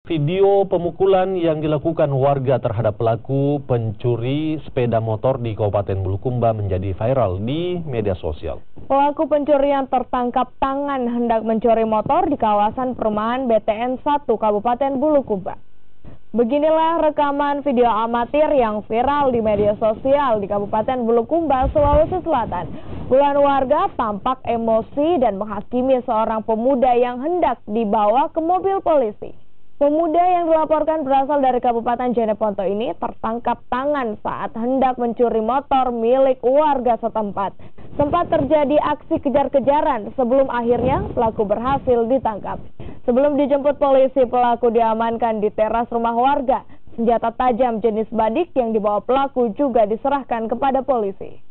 Video pemukulan yang dilakukan warga terhadap pelaku pencuri sepeda motor di Kabupaten Bulukumba menjadi viral di media sosial. Pelaku pencurian tertangkap tangan hendak mencuri motor di kawasan perumahan BTN 1 Kabupaten Bulukumba. Beginilah rekaman video amatir yang viral di media sosial di Kabupaten Bulukumba, Sulawesi Selatan. Puluhan warga tampak emosi dan menghakimi seorang pemuda yang hendak dibawa ke mobil polisi. Pemuda yang dilaporkan berasal dari Kabupaten Jeneponto ini tertangkap tangan saat hendak mencuri motor milik warga setempat. Sempat terjadi aksi kejar-kejaran sebelum akhirnya pelaku berhasil ditangkap. Sebelum dijemput polisi, pelaku diamankan di teras rumah warga. Senjata tajam jenis badik yang dibawa pelaku juga diserahkan kepada polisi.